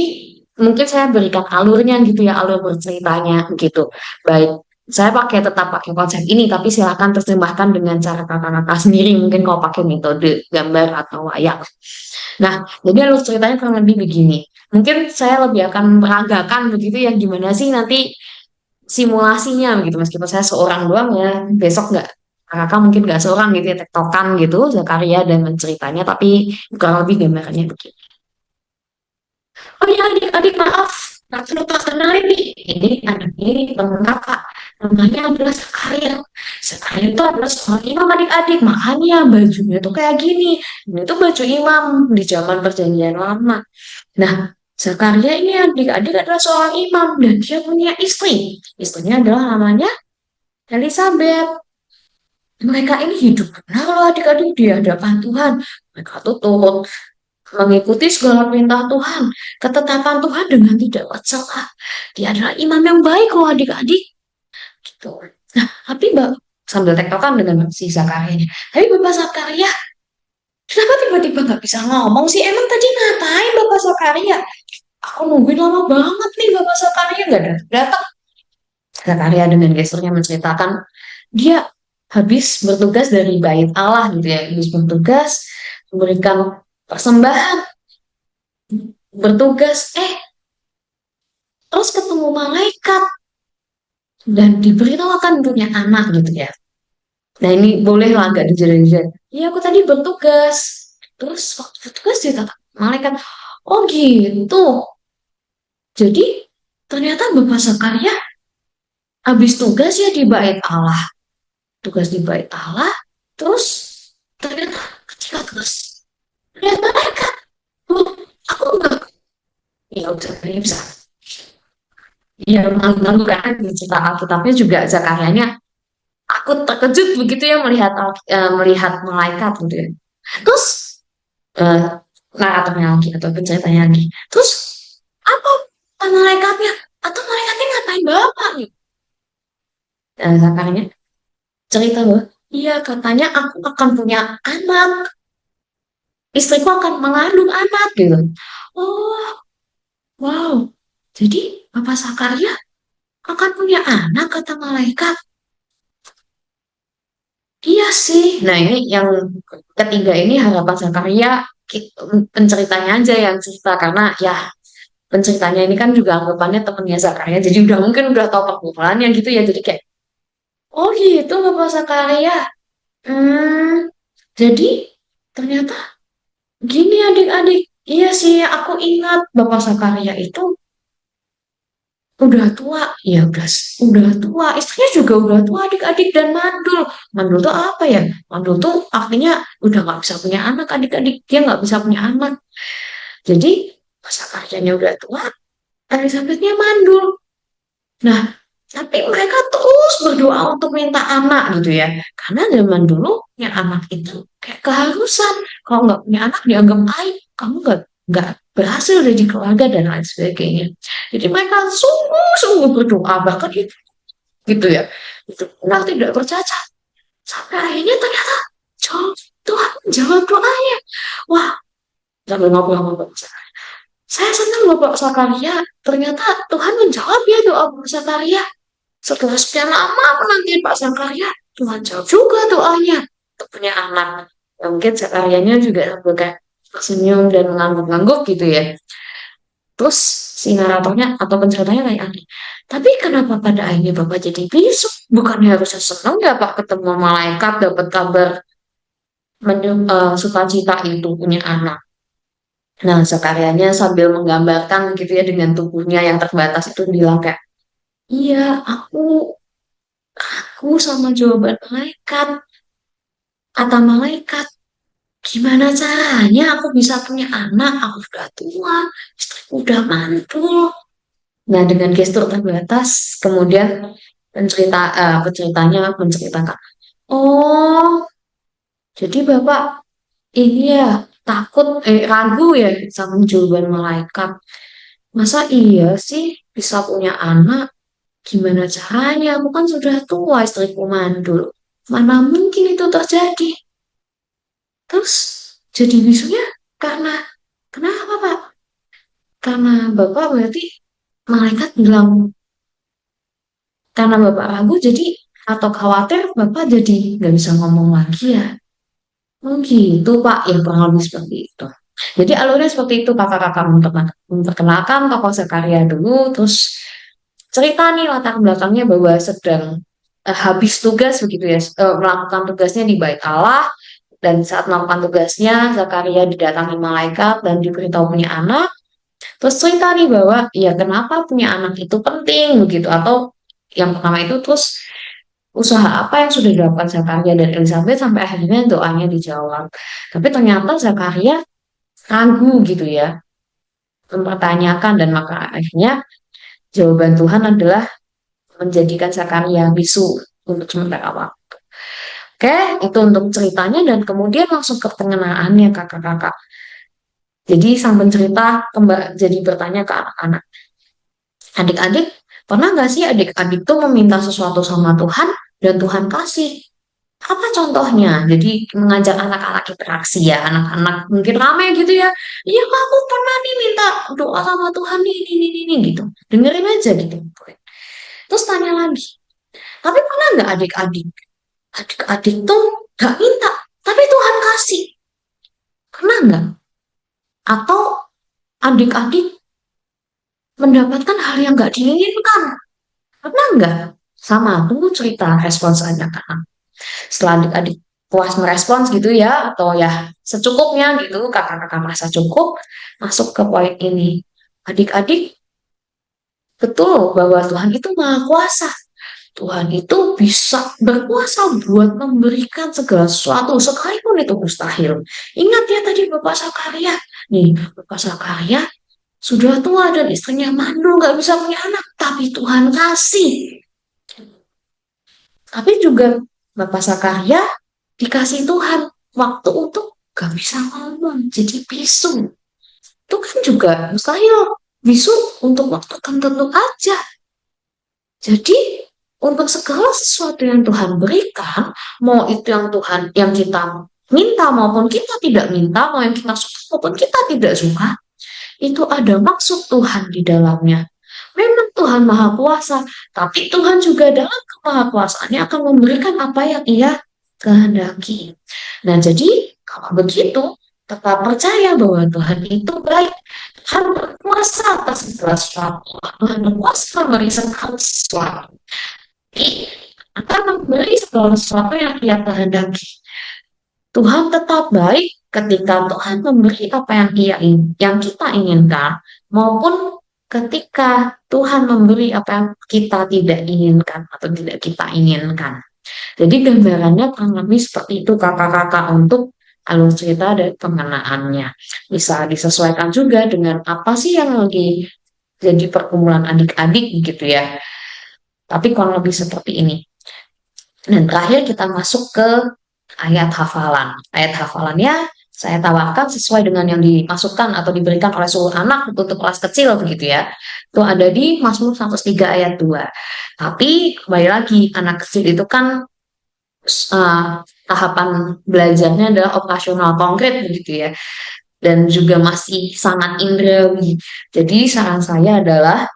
mungkin saya berikan alurnya gitu ya, alur berceritanya gitu. Baik, saya tetap pakai konsep ini, tapi silakan terjemahkan dengan cara kakak-kakak sendiri, mungkin kalau pakai metode gambar atau wayang. Nah, jadi alur ceritanya kurang lebih begini. Mungkin saya lebih akan meragakan begitu ya, gimana sih nanti simulasinya gitu, meskipun saya seorang doang ya, besok nggak kakak mungkin nggak seorang gitu ya tektokan gitu Zakaria dan menceritanya tapi kurang lebih gambarannya begini. Oh ya adik-adik maaf, aku lupa kenalin nih. Ini anak ini teman kakak, namanya adalah Zakaria. Zakaria itu adalah seorang imam adik-adik, makanya bajunya tuh kayak gini. Ini tuh baju imam di zaman perjanjian lama. Nah, Zakaria ini adik-adik adalah seorang imam dan dia punya istri. Istrinya adalah namanya Elizabeth. Mereka ini hidup benar loh adik-adik di hadapan Tuhan. Mereka tuh turut mengikuti segala perintah Tuhan, ketetapan Tuhan dengan tidak bercela. Dia adalah imam yang baik loh adik-adik. Gitu. Nah, tapi sambil tektokan dengan si Zakaria ini. Tapi Bapak Zakaria, kenapa tiba-tiba nggak bisa ngomong sih? Emang tadi ngapain Bapak Zakaria? Aku nungguin lama banget nih Bapak Zakaria nggak datang. Zakaria dengan gesturnya menceritakan dia habis bertugas dari bait Allah gitu ya, habis bertugas memberikan persembahan, bertugas terus ketemu malaikat dan diberitahu akan punya anak gitu ya. Nah ini boleh lah agak dijelaskan. Iya aku tadi bertugas, terus waktu bertugas ditata malaikat. Oh gitu. Jadi ternyata Bapak Zakaria habis tugas ya di bait Allah, tugas di bait Allah, terus ternyata ketika tugas lihat malaikat, aku enggak, ya udah ini bisa. Ya malu-malu kan di cerita Alkitabnya juga Zakarianya aku terkejut begitu ya melihat melihat malaikat gitu ya. Terus uh, naratornya lagi atau penceritanya lagi. Terus apa malaikatnya? Atau malaikatnya ngapain bapak nih? Zakarianya cerita bahwa iya katanya aku akan punya anak, istriku akan mengandung anak gitu. Oh wow, jadi Bapak Zakaria akan punya anak kata malaikat. Iya sih. Nah ini yang ketiga ini harapan Zakaria penceritanya aja yang cerita karena ya penceritanya ini kan juga anggapannya temennya Zakaria jadi udah mungkin udah tahu pergumulannya gitu ya jadi kayak oh gitu Bapak Zakaria. Hmm, jadi ternyata gini adik-adik. Iya sih aku ingat Bapak Zakaria itu udah tua, ya udah tua, istrinya juga udah tua, adik-adik dan mandul. Mandul tuh apa ya? Mandul tuh artinya udah nggak bisa punya anak, adik-adik dia nggak bisa punya anak. Jadi masa karyanya udah tua, Elizabethnya mandul. Nah, tapi mereka terus berdoa untuk minta anak gitu ya. Karena zaman dulu punya anak itu kayak keharusan. Kalau nggak punya anak dianggap aib. Kamu nggak berhasil dari keluarga dan lain sebagainya. Jadi mereka sungguh-sungguh berdoa bahkan itu gitu ya. Itu benar tidak bercacat. Sampai akhirnya ternyata jawab, Tuhan menjawab doanya. Wah, sambil ngobrol-ngobrol. Saya senang loh Pak Sakaria. Ternyata Tuhan menjawab ya doa Pak Sakaria. Setelah sekian lama menanti Pak Zakaria, Tuhan jawab juga doanya untuk punya anak. Ya, mungkin Zakarianya juga sambil kayak tersenyum dan mengangguk-angguk gitu ya. Terus si naratornya atau penceritanya kayak aneh. Tapi kenapa pada akhirnya Bapak jadi bisu? Bukannya harusnya senang ya Pak ketemu malaikat, dapat kabar sukacita itu punya anak. Nah, Zakarianya sambil menggambarkan gitu ya dengan tubuhnya yang terbatas itu bilang kayak, iya, aku sama jawaban malaikat. Kata malaikat, gimana caranya aku bisa punya anak? Aku sudah tua, istriku udah mantul. Nah, dengan gestur terbatas, kemudian penceritanya menceritakan, oh, jadi Bapak ini ya ragu ya sama jawaban malaikat. Masa iya sih bisa punya anak? Gimana caranya? Aku kan sudah tua, istriku mandul. Mana mungkin itu terjadi? Terus jadi bisunya karena kenapa Pak? Karena Bapak berarti malaikat bilang karena Bapak ragu jadi atau khawatir Bapak jadi nggak bisa ngomong lagi ya. Oh gitu Pak, ya kurang lebih seperti itu. Jadi alurnya seperti itu kakak-kakak memperkenalkan tokoh Zakaria dulu, terus cerita nih latar belakangnya bahwa sedang habis tugas begitu ya, melakukan tugasnya di Bait Allah. Dan saat melakukan tugasnya, Zakaria didatangi malaikat dan diberitahu punya anak. Terus cerita nih bahwa, ya kenapa punya anak itu penting begitu. Atau yang pertama itu terus usaha apa yang sudah dilakukan Zakaria dan Elizabeth sampai akhirnya doanya dijawab. Tapi ternyata Zakaria ragu gitu ya, mempertanyakan dan maka akhirnya jawaban Tuhan adalah menjadikan Zakaria bisu untuk sementara waktu. Oke, itu untuk ceritanya dan kemudian langsung ke pengenalannya kakak-kakak. Jadi sang pencerita jadi bertanya ke anak-anak. Adik-adik, pernah nggak sih adik-adik tuh meminta sesuatu sama Tuhan dan Tuhan kasih? Apa contohnya? Jadi mengajak anak-anak interaksi ya, anak-anak mungkin ramai gitu ya. Iya, aku pernah nih minta doa sama Tuhan nih, ini, gitu. Dengerin aja gitu. Terus tanya lagi, tapi pernah nggak adik-adik? Adik-adik tuh nggak minta, tapi Tuhan kasih. Pernah nggak? Atau adik-adik mendapatkan hal yang nggak diinginkan? Pernah nggak? Sama, tunggu cerita respons anak-anak. Setelah adik-adik puas merespons gitu ya, atau ya secukupnya gitu, kakak-kakak merasa cukup, masuk ke poin ini. Adik-adik, betul bahwa Tuhan itu maha kuasa. Tuhan itu bisa berkuasa buat memberikan segala sesuatu, sekalipun itu mustahil. Ingat ya tadi Bapak Zakaria. Nih, Bapak Zakaria sudah tua dan istrinya mandul, nggak bisa punya anak. Tapi Tuhan kasih. Tapi juga Bapak Zakaria dikasih Tuhan waktu untuk gak bisa ngomong, jadi bisu. Itu kan juga mustahil. Bisu untuk waktu tertentu aja. Jadi untuk segala sesuatu yang Tuhan berikan, mau itu yang kita minta maupun kita tidak minta, mau yang kita suka maupun kita tidak suka, itu ada maksud Tuhan di dalamnya. Memang Tuhan Maha Kuasa, tapi Tuhan juga dalam kemahakuasaannya akan memberikan apa yang Ia kehendaki. Nah, jadi kalau begitu, tetap percaya bahwa Tuhan itu baik. Tuhan berkuasa atas segala sesuatu. Tuhan berkuasa memberi segala sesuatu. Akan memberi segala sesuatu yang Ia kehendaki. Tuhan tetap baik ketika Tuhan memberi apa yang kita inginkan, maupun ketika Tuhan memberi apa yang kita tidak inginkan atau tidak kita inginkan. Jadi gambarannya kurang lebih seperti itu kakak-kakak untuk alur cerita dan pengenaannya. Bisa disesuaikan juga dengan apa sih yang lagi jadi perkumpulan adik-adik gitu ya. Tapi kurang lebih seperti ini. Dan terakhir kita masuk ke ayat hafalan. Ayat hafalannya saya tawarkan sesuai dengan yang dimasukkan atau diberikan oleh seluruh anak untuk kelas kecil begitu ya. Itu ada di Mazmur 103 ayat 2. Tapi kembali lagi anak kecil itu kan tahapan belajarnya adalah operasional konkret begitu ya. Dan juga masih sangat indrawi. Jadi saran saya adalah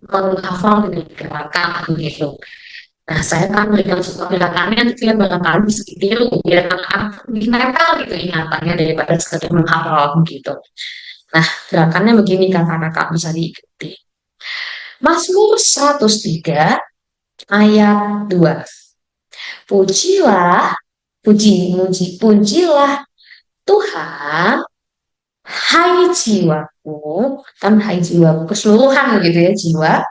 menghafal dengan gerakan begitu. Nah, saya akan memberikan sebuah gerakannya nanti yang barangkali bisa ditiru biar anak-anak lebih nempel gitu ingatannya daripada sekedar menghafal begitu. Nah, gerakannya begini kakak-kakak bisa diikuti. Mazmur 103 ayat 2. Pujilah, pujilah Tuhan, hai jiwaku, kan hai jiwaku keseluruhan gitu ya jiwa.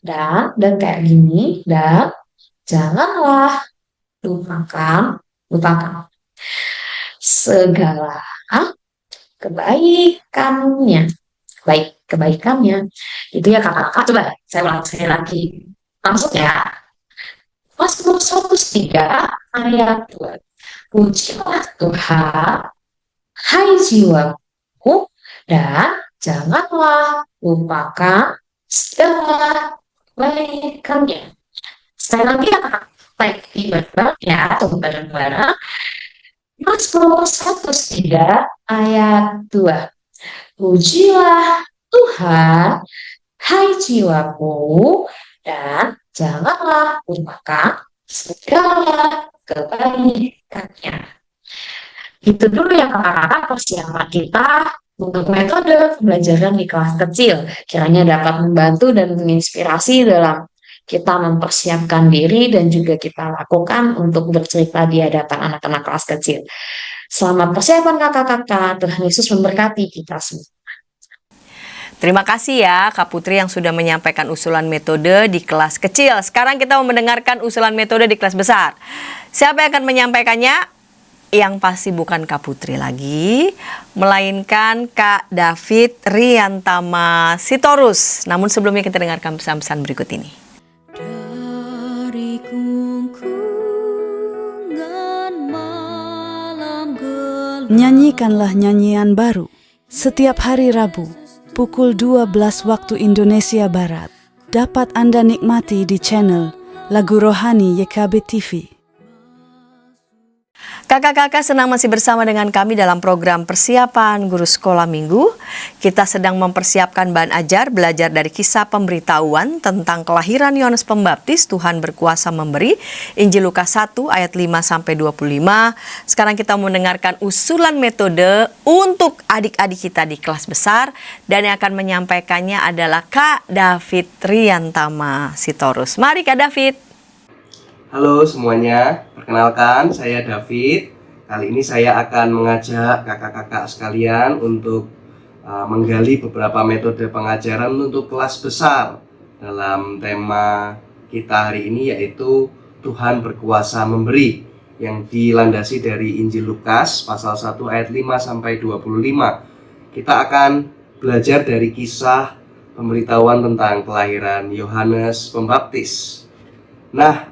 Dan kayak gini, dan janganlah lupakan segala kebaikannya. Kebaikannya. Itu ya kakak-kakak, coba saya ulang sekali lagi. Maksudnya, Mazmur 103 ayat 2. Pujilah Tuhan, hai jiwaku, dan janganlah lupakan segala kebaikannya. Sekali lagi ya kakak, baik di bareng ya atau bareng-bareng. Mazmur 103 ayat 2. Pujilah Tuhan, hai jiwaku, dan janganlah lupakan segala kebaikannya. Itu dulu ya kakak-kakak persiapan kita untuk metode pembelajaran di kelas kecil. Kiranya dapat membantu dan menginspirasi dalam kita mempersiapkan diri dan juga kita lakukan untuk bercerita di hadapan anak-anak kelas kecil. Selamat persiapan kakak-kakak, Tuhan Yesus memberkati kita semua. Terima kasih ya Kak Putri yang sudah menyampaikan usulan metode di kelas kecil. Sekarang kita mau mendengarkan usulan metode di kelas besar. Siapa yang akan menyampaikannya? Yang pasti bukan Kak Putri lagi, melainkan Kak David Riantama Sitorus. Namun sebelumnya kita dengarkan pesan-pesan berikut ini. Dari kungkungan malam gelap. Nyanyikanlah nyanyian baru setiap hari Rabu pukul 12 waktu Indonesia Barat. Dapat Anda nikmati di channel Lagu Rohani YKB TV. Kakak-kakak senang masih bersama dengan kami dalam program persiapan guru sekolah minggu. Kita sedang mempersiapkan bahan ajar belajar dari kisah pemberitahuan tentang kelahiran Yohanes Pembaptis, Tuhan berkuasa memberi, Injil Lukas 1 ayat 5-25. Sekarang kita mendengarkan usulan metode untuk adik-adik kita di kelas besar, dan yang akan menyampaikannya adalah Kak David Riantama Sitorus. Mari Kak David. Halo semuanya, perkenalkan saya David. Kali ini saya akan mengajak kakak-kakak sekalian untuk menggali beberapa metode pengajaran untuk kelas besar dalam tema kita hari ini, yaitu Tuhan berkuasa memberi, yang dilandasi dari Injil Lukas pasal 1 ayat 5-25. Kita akan belajar dari kisah pemberitahuan tentang kelahiran Yohanes Pembaptis. Nah,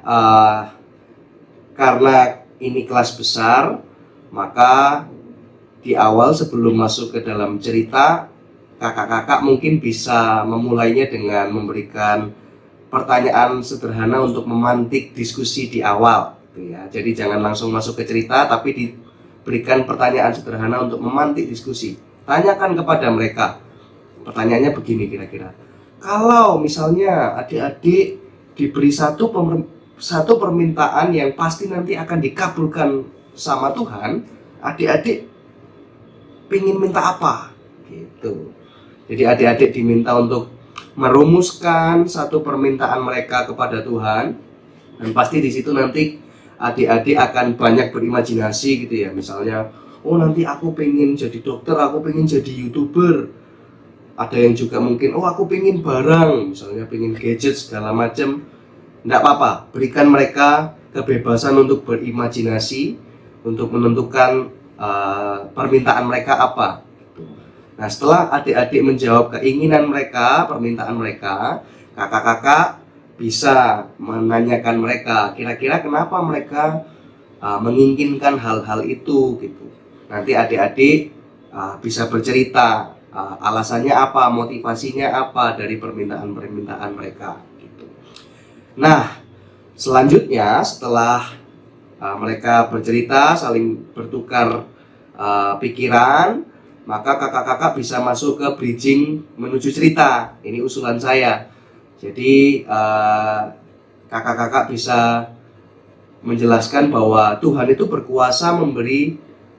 karena ini kelas besar, maka di awal sebelum masuk ke dalam cerita, kakak-kakak mungkin bisa memulainya dengan memberikan pertanyaan sederhana untuk memantik diskusi di awal, gitu ya. Jadi jangan langsung masuk ke cerita, tapi diberikan pertanyaan sederhana untuk memantik diskusi. Tanyakan kepada mereka. Pertanyaannya begini kira-kira. Kalau misalnya adik-adik diberi satu permintaan yang pasti nanti akan dikabulkan sama Tuhan, adik-adik pingin minta apa? Gitu. Jadi adik-adik diminta untuk merumuskan satu permintaan mereka kepada Tuhan, dan pasti di situ nanti adik-adik akan banyak berimajinasi gitu ya. Misalnya, oh nanti aku pengen jadi dokter, aku pengen jadi YouTuber, ada yang juga mungkin, oh aku pengen barang, misalnya pengen gadget segala macam. Tidak apa-apa, berikan mereka kebebasan untuk berimajinasi, untuk menentukan permintaan mereka apa. Nah, setelah adik-adik menjawab keinginan mereka, permintaan mereka, kakak-kakak bisa menanyakan mereka, kira-kira kenapa mereka menginginkan hal-hal itu gitu. Nanti adik-adik bisa bercerita alasannya apa, motivasinya apa dari permintaan-permintaan mereka gitu. Nah, selanjutnya setelah mereka bercerita, saling bertukar pikiran, maka kakak-kakak bisa masuk ke bridging menuju cerita. Ini usulan saya. Jadi kakak-kakak bisa menjelaskan bahwa Tuhan itu berkuasa memberi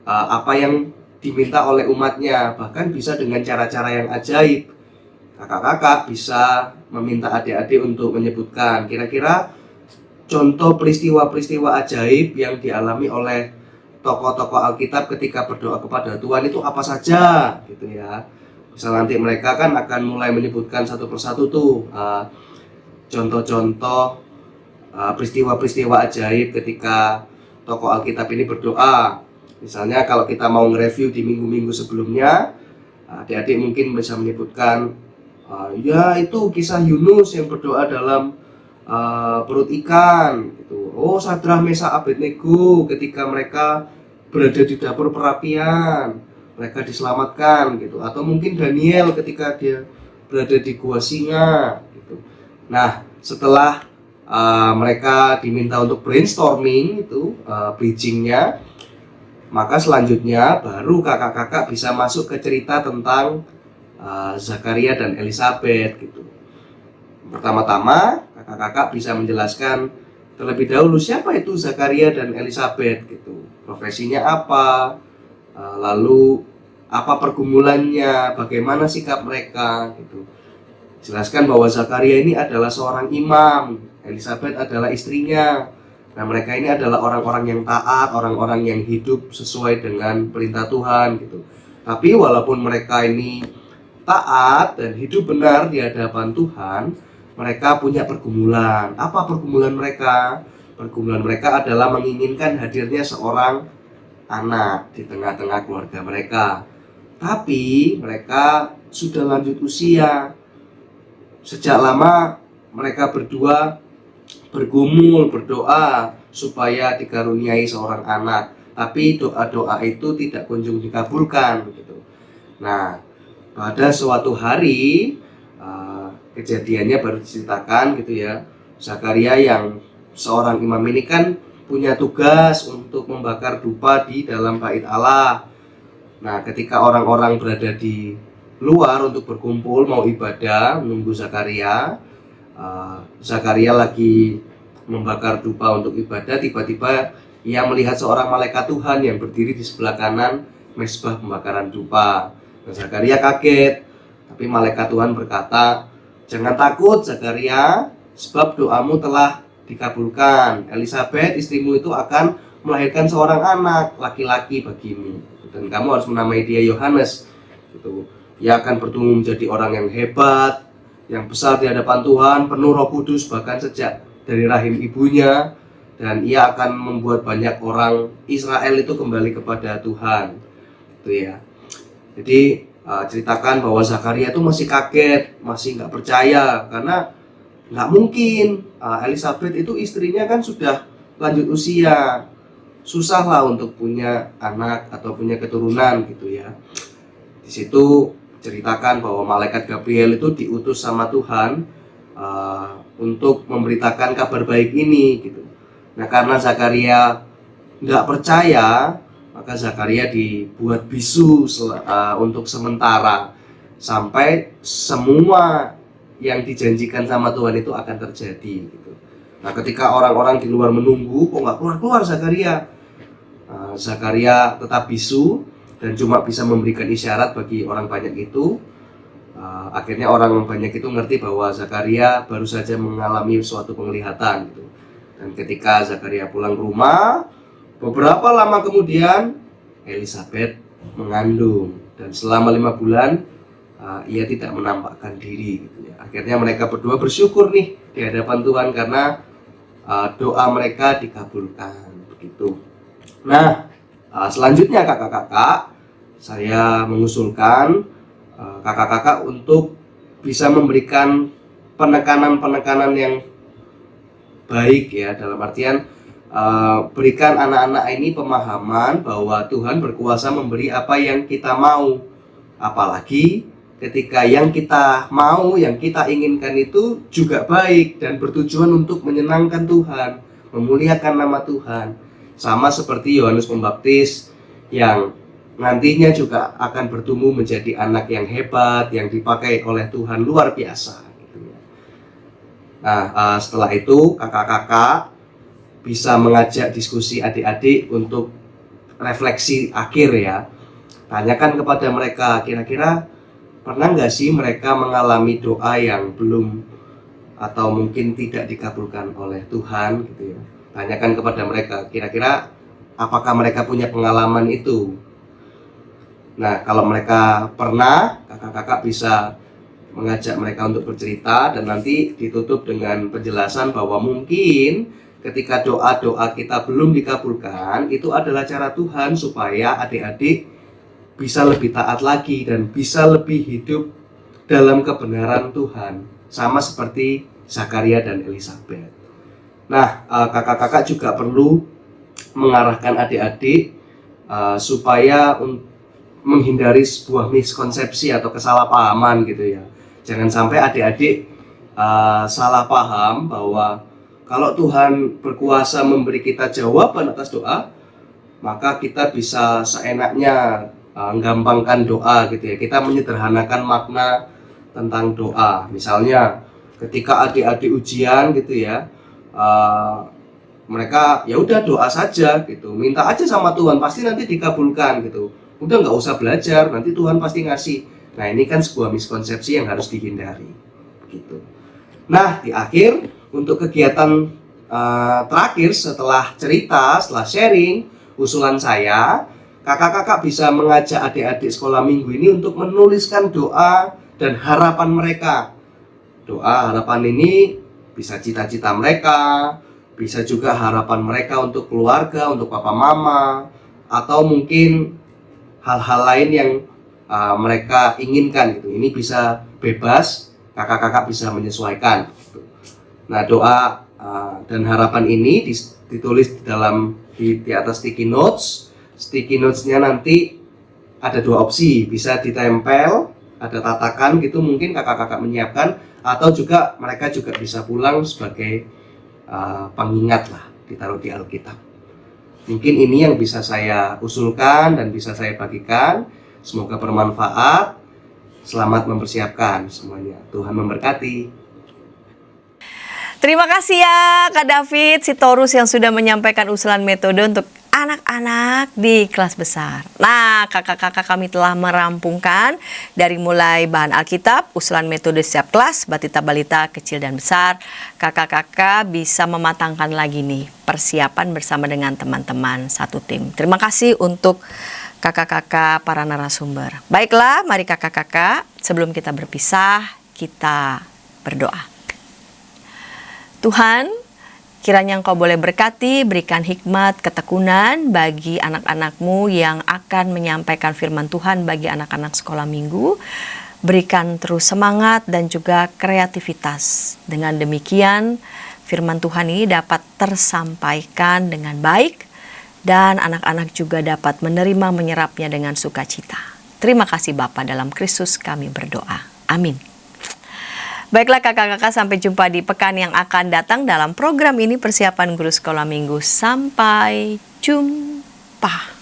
apa yang diminta oleh umatnya, bahkan bisa dengan cara-cara yang ajaib. Kakak-kakak bisa meminta adik-adik untuk menyebutkan kira-kira contoh peristiwa-peristiwa ajaib yang dialami oleh tokoh-tokoh Alkitab ketika berdoa kepada Tuhan itu apa saja gitu ya. Misal nanti mereka kan akan mulai menyebutkan satu persatu tuh contoh-contoh peristiwa-peristiwa ajaib ketika tokoh Alkitab ini berdoa. Misalnya kalau kita mau nge-review di minggu-minggu sebelumnya, adik-adik mungkin bisa menyebutkan ya itu kisah Yunus yang berdoa dalam perut ikan gitu. Oh, Sadrah, Mesakh, Abednego ketika mereka berada di dapur perapian, mereka diselamatkan gitu. Atau mungkin Daniel ketika dia berada di gua singa gitu. Nah, setelah mereka diminta untuk brainstorming itu bridgingnya, maka selanjutnya baru kakak-kakak bisa masuk ke cerita tentang Zakaria dan Elisabet gitu. Pertama-tama kakak-kakak bisa menjelaskan terlebih dahulu siapa itu Zakaria dan Elisabet gitu. Profesinya apa, lalu apa pergumulannya, bagaimana sikap mereka gitu. Jelaskan bahwa Zakaria ini adalah seorang imam, Elisabet adalah istrinya. Nah, mereka ini adalah orang-orang yang taat, orang-orang yang hidup sesuai dengan perintah Tuhan gitu. Tapi walaupun mereka ini taat dan hidup benar di hadapan Tuhan, mereka punya pergumulan. Apa pergumulan mereka? Pergumulan mereka adalah menginginkan hadirnya seorang anak di tengah-tengah keluarga mereka. Tapi mereka sudah lanjut usia. Sejak lama mereka berdua bergumul, berdoa supaya dikaruniai seorang anak. Tapi doa-doa itu tidak kunjung dikabulkan gitu. Nah, pada suatu hari kejadiannya baru diceritakan gitu ya. Zakaria yang seorang imam ini kan punya tugas untuk membakar dupa di dalam bait Allah. Nah, ketika orang-orang berada di luar untuk berkumpul mau ibadah menunggu Zakaria, Zakaria lagi membakar dupa untuk ibadah, tiba-tiba ia melihat seorang malaikat Tuhan yang berdiri di sebelah kanan mezbah pembakaran dupa. Nah, Zakaria kaget, tapi malaikat Tuhan berkata, jangan takut Zakaria, sebab doamu telah dikabulkan. Elisabet istrimu itu akan melahirkan seorang anak laki-laki bagimu, dan kamu harus menamai dia Yohanes gitu. Ia akan bertumbuh menjadi orang yang hebat, yang besar di hadapan Tuhan, penuh Roh Kudus bahkan sejak dari rahim ibunya, dan ia akan membuat banyak orang Israel itu kembali kepada Tuhan. Itu ya. Jadi ceritakan bahwa Zakaria itu masih kaget, masih nggak percaya karena nggak mungkin. Elisabet itu istrinya kan sudah lanjut usia, susah lah untuk punya anak atau punya keturunan gitu ya. Di situ ceritakan bahwa malaikat Gabriel itu diutus sama Tuhan untuk memberitakan kabar baik ini gitu. Nah, karena Zakaria nggak percaya, maka Zakaria dibuat bisu untuk sementara sampai semua yang dijanjikan sama Tuhan itu akan terjadi gitu. Nah, ketika orang-orang di luar menunggu, kok nggak keluar-keluar Zakaria? Zakaria tetap bisu dan cuma bisa memberikan isyarat bagi orang banyak itu. Akhirnya orang banyak itu ngerti bahwa Zakaria baru saja mengalami suatu penglihatan gitu. Dan ketika Zakaria pulang ke rumah, beberapa lama kemudian Elisabet mengandung, dan selama 5 bulan ia tidak menampakkan diri gitu ya. Akhirnya mereka berdua bersyukur nih di hadapan Tuhan karena doa mereka dikabulkan begitu. Nah, selanjutnya kakak-kakak, saya mengusulkan kakak-kakak untuk bisa memberikan penekanan-penekanan yang baik ya, dalam artian berikan anak-anak ini pemahaman bahwa Tuhan berkuasa memberi apa yang kita mau, apalagi ketika yang kita mau, yang kita inginkan itu juga baik dan bertujuan untuk menyenangkan Tuhan, memuliakan nama Tuhan. Sama seperti Yohanes Pembaptis yang nantinya juga akan bertumbuh menjadi anak yang hebat, yang dipakai oleh Tuhan luar biasa gitu ya. Nah, setelah itu kakak-kakak bisa mengajak diskusi adik-adik untuk refleksi akhir ya. Tanyakan kepada mereka, kira-kira pernah nggak sih mereka mengalami doa yang belum atau mungkin tidak dikabulkan oleh Tuhan gitu ya. Tanyakan kepada mereka, kira-kira apakah mereka punya pengalaman itu. Nah, kalau mereka pernah, kakak-kakak bisa mengajak mereka untuk bercerita dan nanti ditutup dengan penjelasan bahwa mungkin ketika doa-doa kita belum dikabulkan, itu adalah cara Tuhan supaya adik-adik bisa lebih taat lagi dan bisa lebih hidup dalam kebenaran Tuhan, sama seperti Zakaria dan Elisabet. Nah, kakak-kakak juga perlu mengarahkan adik-adik supaya menghindari sebuah miskonsepsi atau kesalahpahaman gitu ya. Jangan sampai adik-adik salah paham bahwa kalau Tuhan berkuasa memberi kita jawaban atas doa, maka kita bisa seenaknya menggampangkan doa gitu ya. Kita menyederhanakan makna tentang doa. Misalnya ketika adik-adik ujian gitu ya, mereka ya udah doa saja gitu, minta aja sama Tuhan, pasti nanti dikabulkan gitu. Udah nggak usah belajar, nanti Tuhan pasti ngasih. Nah, ini kan sebuah miskonsepsi yang harus dihindari gitu. Nah, di akhir untuk kegiatan terakhir setelah cerita, setelah sharing, usulan saya, kakak-kakak bisa mengajak adik-adik sekolah minggu ini untuk menuliskan doa dan harapan mereka. Doa harapan ini bisa cita-cita mereka, bisa juga harapan mereka untuk keluarga, untuk papa mama, atau mungkin hal-hal lain yang mereka inginkan gitu. Ini bisa bebas, kakak-kakak bisa menyesuaikan. Nah, doa dan harapan ini ditulis di atas sticky notes. Sticky notes-nya nanti ada dua opsi, bisa ditempel, ada tatakan gitu, mungkin kakak-kakak menyiapkan, atau juga mereka juga bisa pulang sebagai pengingat lah, ditaruh di Alkitab. Mungkin ini yang bisa saya usulkan dan bisa saya bagikan. Semoga bermanfaat. Selamat mempersiapkan semuanya. Tuhan memberkati. Terima kasih ya Kak David Sitorus yang sudah menyampaikan usulan metode untuk anak-anak di kelas besar. Nah, kakak-kakak kami telah merampungkan dari mulai bahan Alkitab, usulan metode setiap kelas, batita balita, kecil dan besar. Kakak-kakak bisa mematangkan lagi nih persiapan bersama dengan teman-teman satu tim. Terima kasih untuk kakak-kakak para narasumber. Baiklah, mari kakak-kakak sebelum kita berpisah, kita berdoa. Tuhan, kiranya Engkau boleh berkati, berikan hikmat, ketekunan bagi anak-anak-Mu yang akan menyampaikan firman Tuhan bagi anak-anak sekolah minggu. Berikan terus semangat dan juga kreativitas. Dengan demikian, firman Tuhan ini dapat tersampaikan dengan baik dan anak-anak juga dapat menerima menyerapnya dengan sukacita. Terima kasih Bapa, dalam Kristus kami berdoa. Amin. Baiklah kakak-kakak, sampai jumpa di pekan yang akan datang dalam program ini Persiapan Guru Sekolah Minggu. Sampai jumpa.